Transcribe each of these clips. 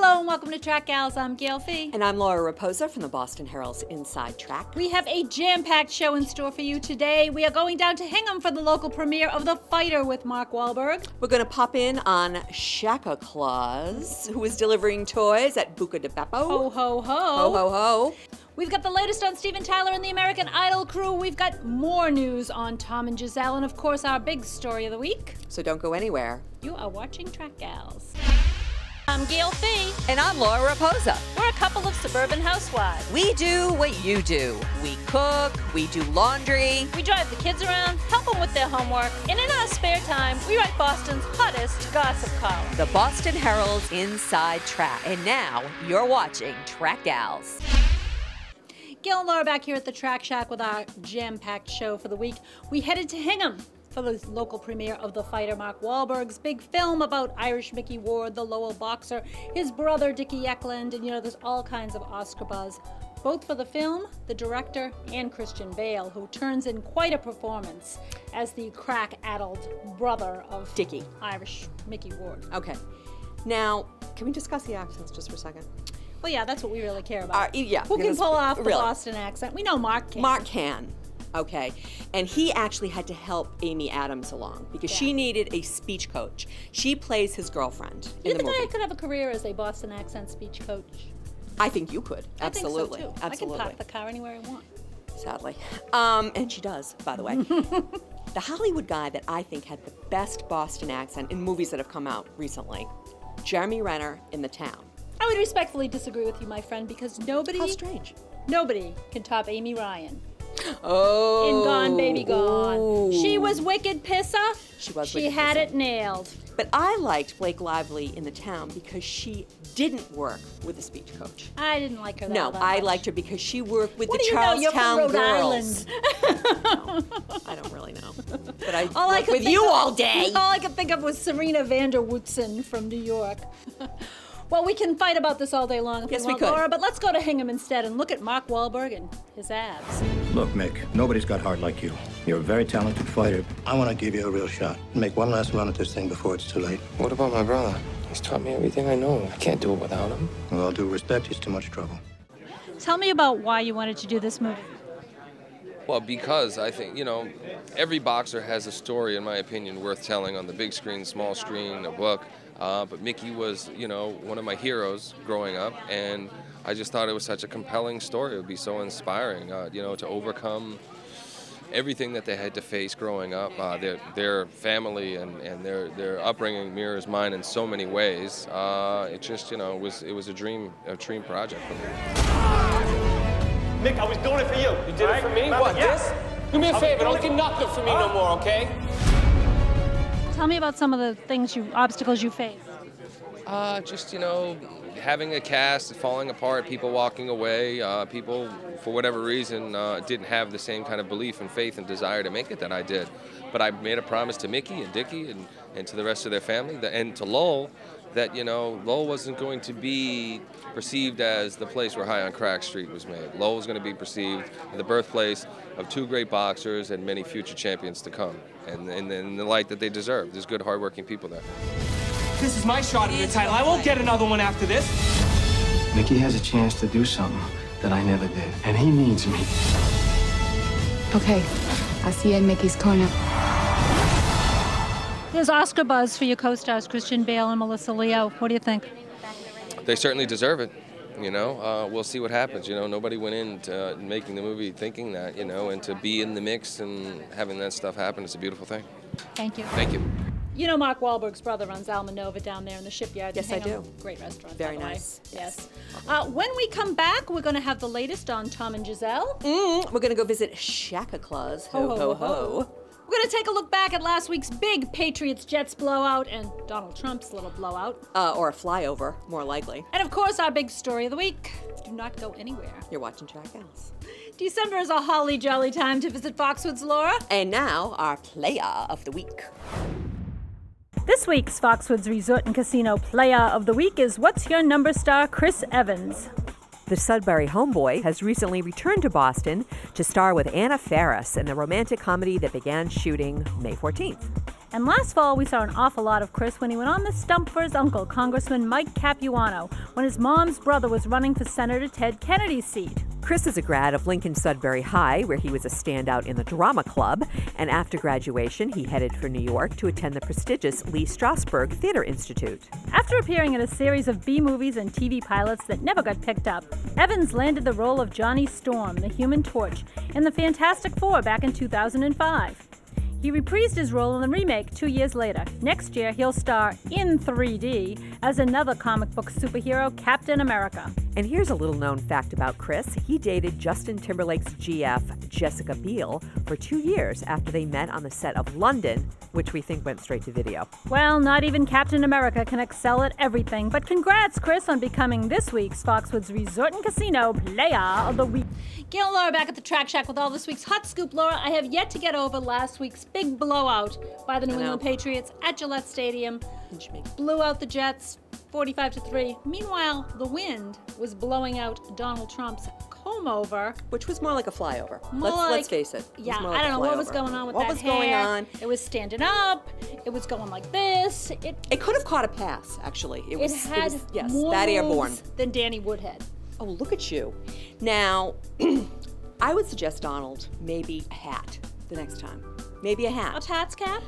Hello and welcome to Track Gals. I'm Gail Fee. And I'm Laura Raposa from the Boston Herald's Inside Track. We have a jam-packed show in store for you today. We are going down to Hingham for the local premiere of The Fighter with Mark Walberg. We're going to pop in on Shaq-a-clause, who is delivering toys at Buca di Beppo. Ho, ho, ho. Ho, ho, ho. We've got the latest on Steven Tyler and the American Idol crew. We've got more news on Tom and Giselle, and of course our big story of the week. So don't go anywhere. You are watching Track Gals. I'm Gail Fee. And I'm Laura Raposa. We're a couple of suburban housewives. We do what you do. We cook, we do laundry. We drive the kids around, help them with their homework, and in our spare time, we write Boston's hottest gossip column. The Boston Herald's Inside Track. And now you're watching Track Gals. Gail and Laura back here at the Track Shack with our jam-packed show for the week. We headed to Hingham for the local premiere of The Fighter, Mark Wahlberg's big film about Irish Mickey Ward, the Lowell boxer, his brother Dickie Eklund, and there's all kinds of Oscar buzz, both for the film, the director, and Christian Bale, who turns in quite a performance as the crack-addled brother of Dickie. Irish Mickey Ward. Okay. Now, can we discuss the accents just for a second? Well, yeah, that's what we really care about. Yeah. Who can pull off the really Boston accent? We know Mark can. Mark can. Okay, and he actually had to help Amy Adams along because she needed a speech coach. She plays his girlfriend in the movie. You think I could have a career as a Boston accent speech coach? I think you could. Absolutely. I think so too. Absolutely. I can park the car anywhere I want. Sadly. And she does, by the way. The Hollywood guy that I think had the best Boston accent in movies that have come out recently, Jeremy Renner in The Town. I would respectfully disagree with you, my friend, because nobody... How strange. Nobody can top Amy Ryan. Oh. In Gone, Baby Gone. Ooh. She was wicked pissa. She had it nailed. But I liked Blake Lively in The Town because she didn't work with a speech coach. I didn't like her that No, much. I liked her because she worked with what the do you know? You're Charlestown from Rhode girls. Island. No, I don't really know. But I all worked with you all day. All I could think of was Serena van der Woodsen from New York. Well, we can fight about this all day long if yes, we want, could. Laura, but let's go to Hingham instead and look at Mark Wahlberg and his abs. Look, Mick, nobody's got heart like you. You're a very talented fighter. I want to give you a real shot. Make one last run at this thing before it's too late. What about my brother? He's taught me everything I know. I can't do it without him. With all due respect, he's too much trouble. Tell me about why you wanted to do this movie. Well, because I think, every boxer has a story, in my opinion, worth telling on the big screen, small screen, a book. But Mickey was, one of my heroes growing up, and I just thought it was such a compelling story. It would be so inspiring, to overcome everything that they had to face growing up. Their family and their upbringing mirrors mine in so many ways. It just, it was a dream project for me. Mick, I was doing it for you. You did it for me? Remember? What, this? Do me a favor, don't do nothing for me no more, okay? Tell me about some of the obstacles you faced. Just, having a cast, falling apart, people walking away, people, for whatever reason, didn't have the same kind of belief and faith and desire to make it that I did. But I made a promise to Mickey and Dickie and to the rest of their family, and to Lowell, that, Lowell wasn't going to be perceived as the place where High on Crack Street was made. Lowell was going to be perceived as the birthplace of two great boxers and many future champions to come, and in the light that they deserve. There's good, hardworking people there. This is my shot at the title. I won't get another one after this. Mickey has a chance to do something that I never did, and he needs me. Okay, I'll see you in Mickey's corner. There's Oscar buzz for your co-stars Christian Bale and Melissa Leo. What do you think? They certainly deserve it. We'll see what happens. Nobody went into making the movie thinking that, and to be in the mix and having that stuff happen is a beautiful thing. Thank you. Thank you. Mark Wahlberg's brother runs Alma Nova down there in the shipyard. Yes, I do. Great restaurant. Very by the way. nice. Yes. When we come back, we're going to have the latest on Tom and Giselle. We're going to go visit Shaq-a-clause. Ho, ho, ho. We're going to take a look back at last week's big Patriots-Jets blowout and Donald Trump's little blowout. Or a flyover, more likely. And of course, our big story of the week. Do not go anywhere. You're watching Track Gals. December is a holly jolly time to visit Foxwoods, Laura. And now, our player of the week. This week's Foxwoods Resort and Casino Player of the Week is What's Your Number star Chris Evans. The Sudbury homeboy has recently returned to Boston to star with Anna Faris in the romantic comedy that began shooting May 14th. And last fall, we saw an awful lot of Chris when he went on the stump for his uncle, Congressman Mike Capuano, when his mom's brother was running for Senator Ted Kennedy's seat. Chris is a grad of Lincoln Sudbury High, where he was a standout in the drama club, and after graduation, he headed for New York to attend the prestigious Lee Strasberg Theater Institute. After appearing in a series of B-movies and TV pilots that never got picked up, Evans landed the role of Johnny Storm, the Human Torch, in The Fantastic Four back in 2005. He reprised his role in the remake 2 years later. Next year, he'll star in 3D as another comic book superhero, Captain America. And here's a little known fact about Chris. He dated Justin Timberlake's GF, Jessica Biel, for 2 years after they met on the set of London, which we think went straight to video. Well, not even Captain America can excel at everything, but congrats, Chris, on becoming this week's Foxwoods Resort and Casino Player of the Week. Gail and Laura back at the Track Shack with all this week's hot scoop. Laura, I have yet to get over last week's big blowout by the New England Patriots at Gillette Stadium. Blew out the Jets 45-3. Meanwhile, the wind was blowing out Donald Trump's comb-over. Which was more like a flyover. Like, let's face it. Yeah, I don't know what was going on with that hair. What was going on? It was standing up. It was going like this. It could have caught a pass, actually. It was more that airborne than Danny Woodhead. Oh, look at you. Now, I would suggest Donald maybe a hat the next time. Maybe a hat. A Pats cap?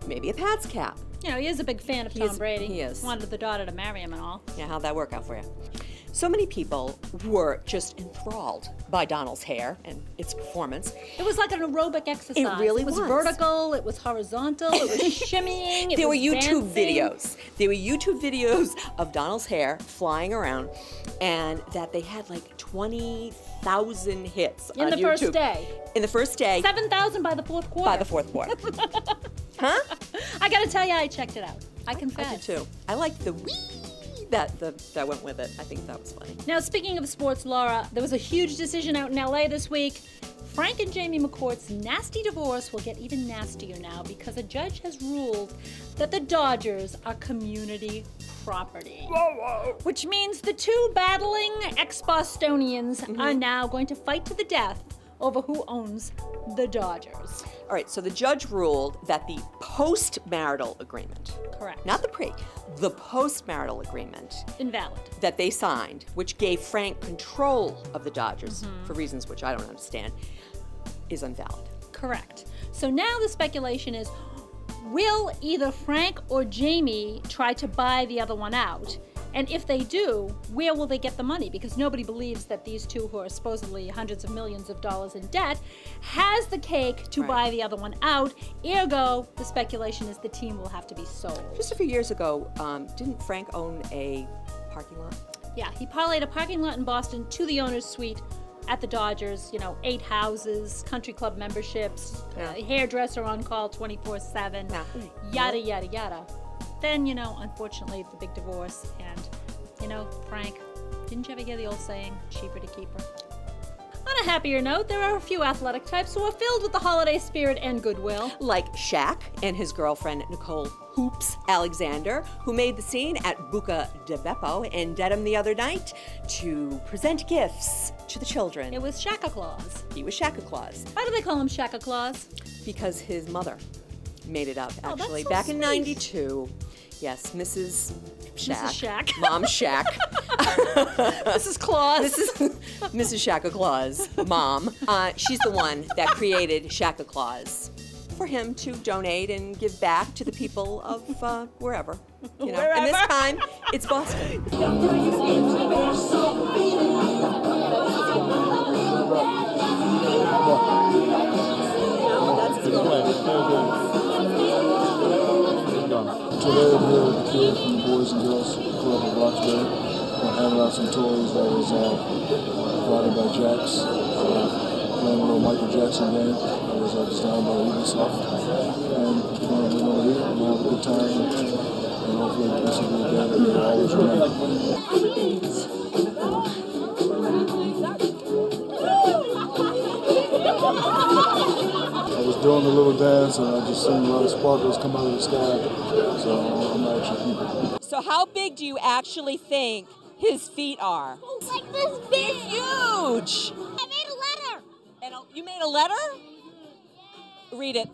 Maybe a Pats cap. You know, he is a big fan of Tom Brady. He is. Wanted the daughter to marry him and all. Yeah, how'd that work out for you? So many people were just enthralled by Donald's hair and its performance. It was like an aerobic exercise. It really was. It was vertical, it was horizontal, it was shimmying, There were YouTube dancing. videos. There were YouTube videos of Donald's hair flying around, and that they had like 20,000 hits on YouTube. In the first day. In the first day. 7,000 by the fourth quarter. By the fourth quarter. Huh? I gotta tell you, I checked it out. I confess. I did too. I liked the wee that went with it. I think that was funny. Now, speaking of sports, Laura, there was a huge decision out in LA this week. Frank and Jamie McCourt's nasty divorce will get even nastier now because a judge has ruled that the Dodgers are community property. Which means the two battling ex-Bostonians are now going to fight to the death over who owns the Dodgers. All right, so the judge ruled that the post-marital agreement, correct, not the pre, the post-marital agreement, invalid, that they signed, which gave Frank control of the Dodgers for reasons which I don't understand, is invalid. Correct. So now the speculation is, will either Frank or Jamie try to buy the other one out? And if they do, where will they get the money? Because nobody believes that these two, who are supposedly hundreds of millions of dollars in debt, has the cake to buy the other one out. Ergo, the speculation is the team will have to be sold. Just a few years ago, didn't Frank own a parking lot? Yeah, he parlayed a parking lot in Boston to the owner's suite at the Dodgers, 8 houses, country club memberships, hairdresser on call 24/7, yada, yada, yada. Then, unfortunately, the big divorce, and, Frank, didn't you ever hear the old saying, cheaper to keep her? On a happier note, there are a few athletic types who are filled with the holiday spirit and goodwill. Like Shaq and his girlfriend, Nicole Hoops Alexander, who made the scene at Buca de Beppo in Dedham the other night to present gifts to the children. It was shaq-a-clause. He was shaq-a-clause. Why do they call him shaq-a-clause? Because his mother made it up, actually, so back sweet. in '92. Yes, Mrs. Shaq. Mrs. Shaq. Mom Shaq. Mrs. Claus. Mrs. Shaq-a-Clause, Mom. She's the one that created Shaq-a-Clause for him to donate and give back to the people of wherever. Wherever. And this time, it's Boston. Today I'm here with the kids from the Boys and Girls Club of Roxbury. We're handing out some toys that was provided by Jax. Playing a little Michael Jackson game that was designed by Ubisoft. And we're going to here and have a good time. And hopefully this will be a day that we'll always remember. I was doing a little dance and I just seen a lot of sparkles come out of the sky. So I'm actually keeping. So how big do you actually think his feet are? Like this big. Huge. I made a letter. And you made a letter? Read it.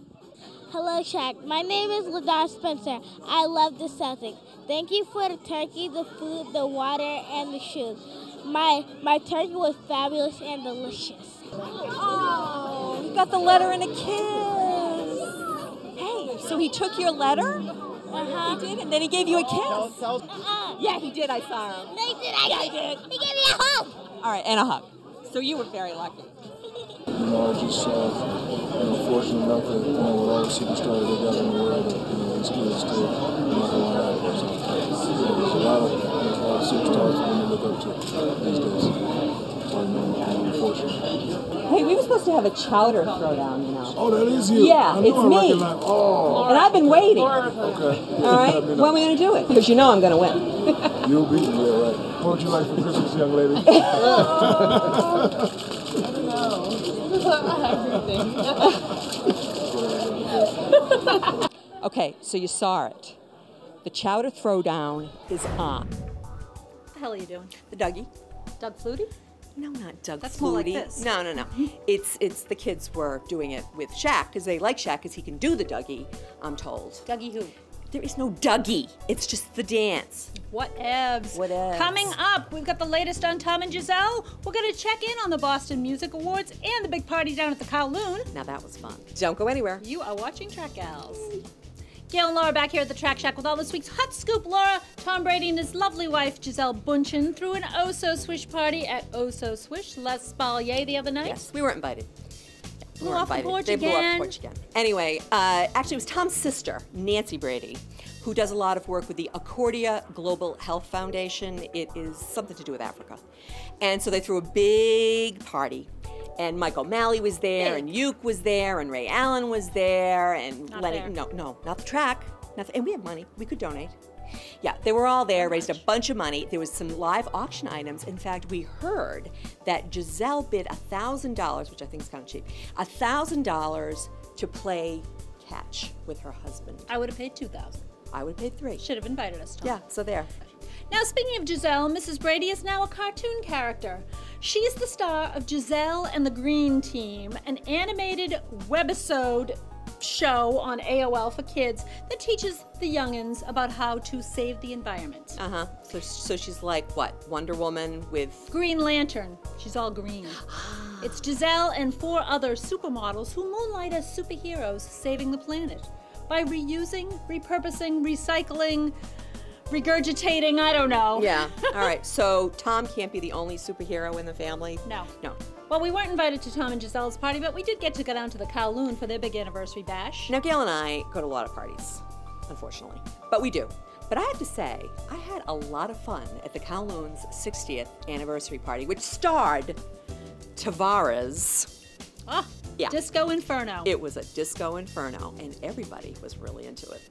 Hello, Shaq. My name is Ladar Spencer. I love the Celtics. Thank you for the turkey, the food, the water, and the shoes. My turkey was fabulous and delicious. Oh, you got the letter and a kiss. Hey, so he took your letter? Uh-huh. He did, and then he gave you a kiss. Yeah, he did. I saw him. No, he did. He did. He gave me a hug. All right, and a hug. So you were very lucky. I was just fortunate enough that with all the superstars they got in the world, that these kids still know who I am. So there's a lot of superstars for me to look up to these days. So I'm fortunate. Hey, we were supposed to have a chowder throwdown, you know. Oh, that is you. Yeah, it's me. And I've been waiting. Okay. All right. When are we going to do it? Because you know I'm going to win. You'll beat me, yeah, right. What would you like for Christmas, young lady? Okay, so you saw it. The chowder throwdown is on. What the hell are you doing? The Dougie. Doug Flutie? No, not Doug That's Flutie. more like this. No. It's the kids were doing it with Shaq because they like Shaq because he can do the Dougie, I'm told. Dougie who? There is no Dougie. It's just the dance. Whatevs. Whatevs. Coming up, we've got the latest on Tom and Giselle. We're going to check in on the Boston Music Awards and the big party down at the Kowloon. Now that was fun. Don't go anywhere. You are watching Track Gals. Gail and Laura back here at the Track Shack with all this week's hot scoop. Laura, Tom Brady and his lovely wife Giselle Bundchen threw an Oh-So-Swish party at Oh-So-Swish Les Spalier the other night. Yes, we weren't invited. Blew off the porch They blew off the again. porch again. Anyway, actually it was Tom's sister, Nancy Brady, who does a lot of work with the Accordia Global Health Foundation. It is something to do with Africa. And so they threw a big party. And Mike O'Malley was there, and Uke was there, and Ray Allen was there, and Lenny. there. No, not the track. And we have money. We could donate. Yeah, they were all there, raised a bunch of money. There was some live auction items. In fact, we heard that Giselle bid $1,000, which I think is kind of cheap, $1,000 to play catch with her husband. I would have paid $2,000. I would have paid $3,000. Should have invited us, Tom. Yeah, so there. Now, speaking of Giselle, Mrs. Brady is now a cartoon character. She's the star of Giselle and the Green Team, an animated webisode show on AOL for kids that teaches the youngins about how to save the environment. Uh-huh. So she's like, what, Wonder Woman with... Green Lantern. She's all green. It's Giselle and 4 other supermodels who moonlight as superheroes saving the planet by reusing, repurposing, recycling, regurgitating, I don't know. Yeah, all right. So Tom can't be the only superhero in the family? No. No. Well, we weren't invited to Tom and Giselle's party, but we did get to go down to the Kowloon for their big anniversary bash. Now, Gail and I go to a lot of parties, unfortunately. But we do. But I have to say, I had a lot of fun at the Kowloon's 60th anniversary party, which starred Tavares. Ah, yeah. Disco Inferno. It was a disco inferno, and everybody was really into it.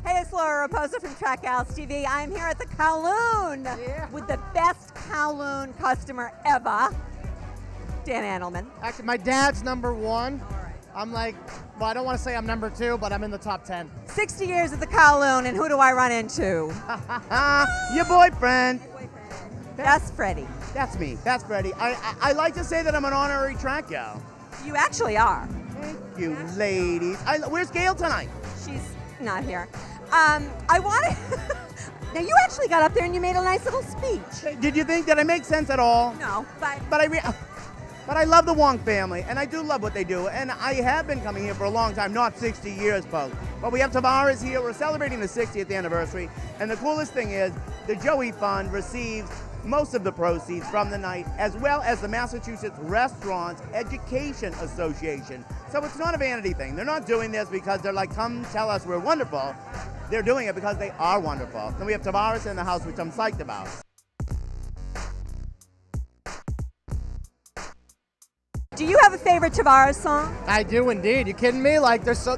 Hey, it's Laura Raposa from Track Gals TV. I'm here at the Kowloon with the best Kowloon customer ever, Dan Annelman. Actually, my dad's #1. I'm like, well, I don't want to say I'm #2, but I'm in the top 10. 60 years at the Kowloon, and who do I run into? Your boyfriend. That's Freddie. That's me. That's Freddie. I like to say that I'm an honorary track gal. You actually are. Thank you, ladies. Where's Gail tonight? She's not here. I want to... Now, you actually got up there and you made a nice little speech. Did you think that I make sense at all? No, but... But I love the Wong family, and I do love what they do. And I have been coming here for a long time, not 60 years, folks. But we have Tavares here. We're celebrating the 60th anniversary. And the coolest thing is, the Joey Fund receives most of the proceeds from the night, as well as the Massachusetts Restaurants Education Association. So it's not a vanity thing. They're not doing this because they're like, come tell us we're wonderful. They're doing it because they are wonderful. And we have Tavares in the house, which I'm psyched about. Do you have a favorite Tavares song? I do indeed. You kidding me? Like, there's so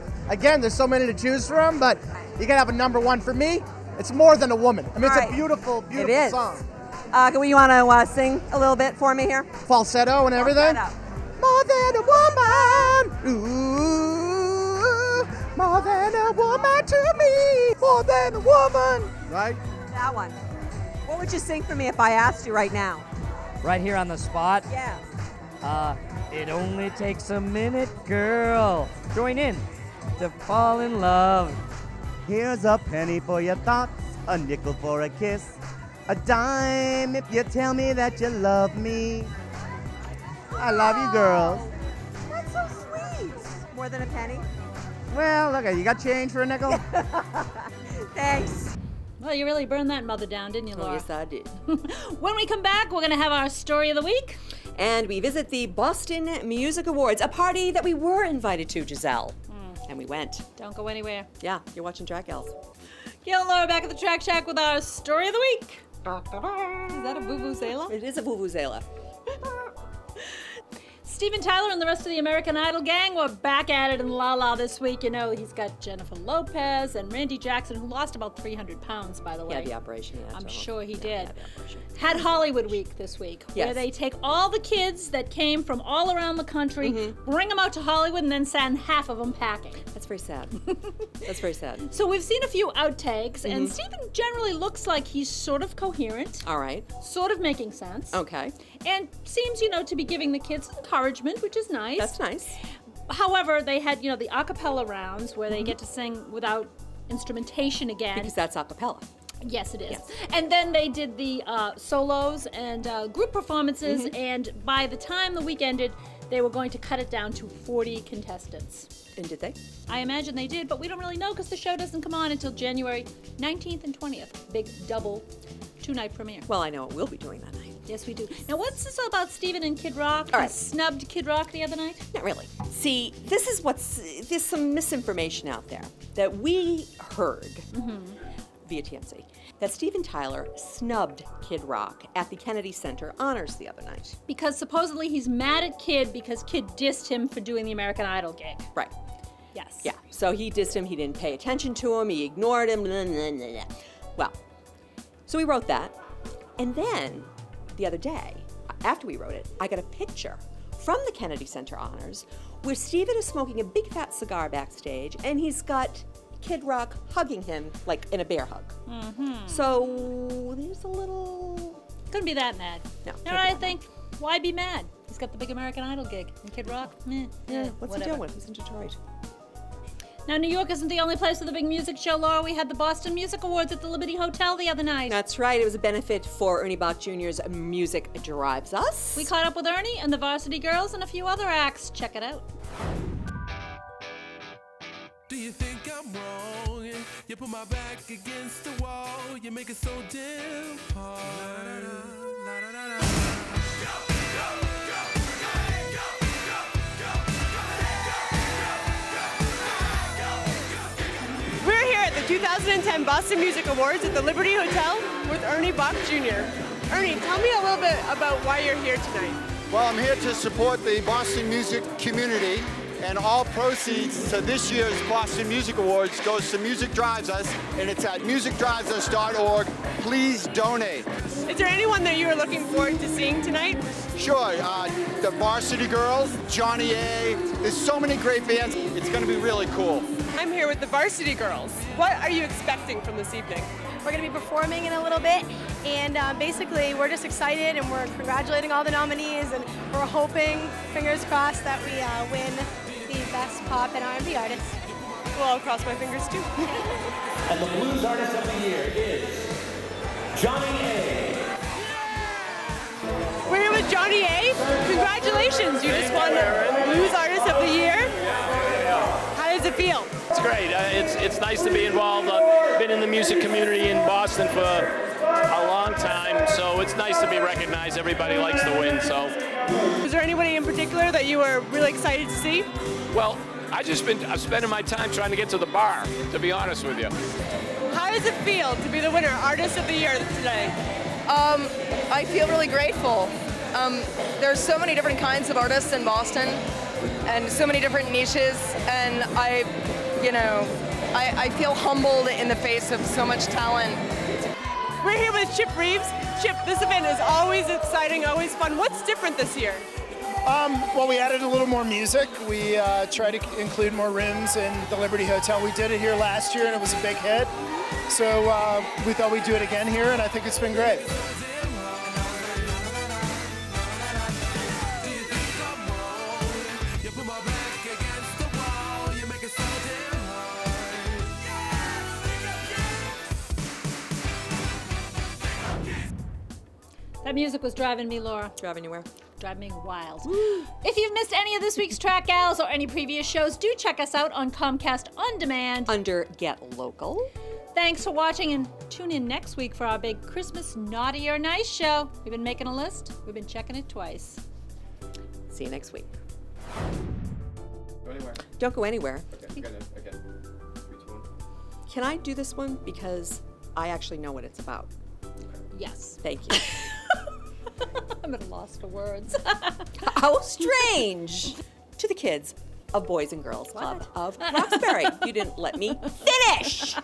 many to choose from, but you gotta have a #1 for me. It's More Than a Woman. I mean, it's a beautiful, beautiful song. You want to sing a little bit for me here? Falsetto and everything? Falsetto. More than a woman, ooh, more than a woman to me, more than a woman. Right? That one. What would you sing for me if I asked you right now? Right here on the spot? Yeah. It only takes a minute, girl. Join in to fall in love. Here's a penny for your thoughts, a nickel for a kiss, a dime if you tell me that you love me. I love you, girls. That's so sweet. More than a penny? Well, look, you got change for a nickel? Thanks. Well, you really burned that mother down, didn't you, Laura? Oh, yes, I did. When we come back, we're going to have our story of the week. And we visit the Boston Music Awards, a party that we were invited to, Giselle. And we went. Don't go anywhere. Yeah, you're watching Track Gals. Gail and Laura back at the Track Shack with our story of the week. Is that a vuvuzela? It is a vuvuzela. Steven Tyler and the rest of the American Idol gang were back at it in La La this week. You know, he's got Jennifer Lopez and Randy Jackson, who lost about 300 pounds, by the way. Yeah, the operation. Yeah, I'm sure he did. Yeah, the operation. Had Hollywood Week this week, where they take all the kids that came from all around the country, bring them out to Hollywood, and then send half of them packing. That's very sad. That's very sad. So we've seen a few outtakes, and Steven generally looks like he's sort of coherent. All right. Sort of making sense. Okay. And seems, you know, to be giving the kids encouragement, which is nice. That's nice. However, they had, you know, the a cappella rounds where they get to sing without instrumentation again. Because that's a cappella. Yes, it is. Yes. And then they did the solos and group performances, and by the time the week ended, they were going to cut it down to 40 contestants. And did they? I imagine they did, but we don't really know because the show doesn't come on until January 19th and 20th. Big double two-night premiere. Well, I know what we'll be doing that night. Yes, we do. Now, what's this all about Steven and Kid Rock? All right. He snubbed Kid Rock the other night? Not really. See, there's some misinformation out there that we heard via TMZ that Steven Tyler snubbed Kid Rock at the Kennedy Center Honors the other night. Because supposedly he's mad at Kid because Kid dissed him for doing the American Idol gig. Right. Yes. Yeah. So he dissed him. He didn't pay attention to him. He ignored him. Blah, blah, blah, blah. Well, so we wrote that. And then the other day, after we wrote it, I got a picture from the Kennedy Center Honors where Steven is smoking a big fat cigar backstage, and he's got Kid Rock hugging him like in a bear hug. So there's a little... Couldn't be that mad. No. You know what I think? Why be mad? He's got the big American Idol gig. And Kid Rock, what's he doing? He's in Detroit. Now, New York isn't the only place with a big music show, Laura. We had the Boston Music Awards at the Liberty Hotel the other night. That's right. It was a benefit for Ernie Bach Jr.'s Music Drives Us. We caught up with Ernie and the Varsity Girls and a few other acts. Check it out. Do you think I'm wrong? You put my back against the wall. You make it so damn hard. We're here at the 2010 Boston Music Awards at the Liberty Hotel with Ernie Bach Jr. Ernie, tell me a little bit about why you're here tonight. Well, I'm here to support the Boston music community, and all proceeds to this year's Boston Music Awards goes to Music Drives Us, and it's at musicdrivesus.org. Please donate. Is there anyone that you are looking forward to seeing tonight? Sure, the Varsity Girls, Johnny A. There's so many great bands. It's going to be really cool. I'm here with the Varsity Girls. What are you expecting from this evening? We're going to be performing in a little bit, and basically we're just excited, and we're congratulating all the nominees, and we're hoping, fingers crossed, that we win the Best Pop and R&B Artist. Well, I'll cross my fingers too. And the Blues Artist of the Year is Johnny A. We're here with Johnny A. Congratulations, you just won the Blues Artist of the Year. How does it feel? It's great. It's nice to be involved. I've been in the music community in Boston for a long time, so it's nice to be recognized. Everybody likes to win, so. Is there anybody in particular that you were really excited to see? Well, I'm spending my time trying to get to the bar, to be honest with you. How does it feel to be the winner, Artist of the Year today? I feel really grateful. There's so many different kinds of artists in Boston, and so many different niches, and I feel humbled in the face of so much talent. We're here with Chip Reeves. Chip, this event is always exciting, always fun. What's different this year? Well, we added a little more music. We tried to include more rooms in the Liberty Hotel. We did it here last year, and it was a big hit. So we thought we'd do it again here, and I think it's been great. That music was driving me, Laura. Driving you where? Driving me wild. If you've missed any of this week's Track Gals or any previous shows, do check us out on Comcast On Demand. Under Get Local. Thanks for watching, and tune in next week for our big Christmas Naughty or Nice show. We've been making a list. We've been checking it twice. See you next week. Go anywhere. Don't go anywhere. Okay. 3, 2, 1. Can I do this one? Because I actually know what it's about. Yes. Thank you. I'm at a loss for words. How strange! To the kids of Boys and Girls Club of Roxbury. You didn't let me finish!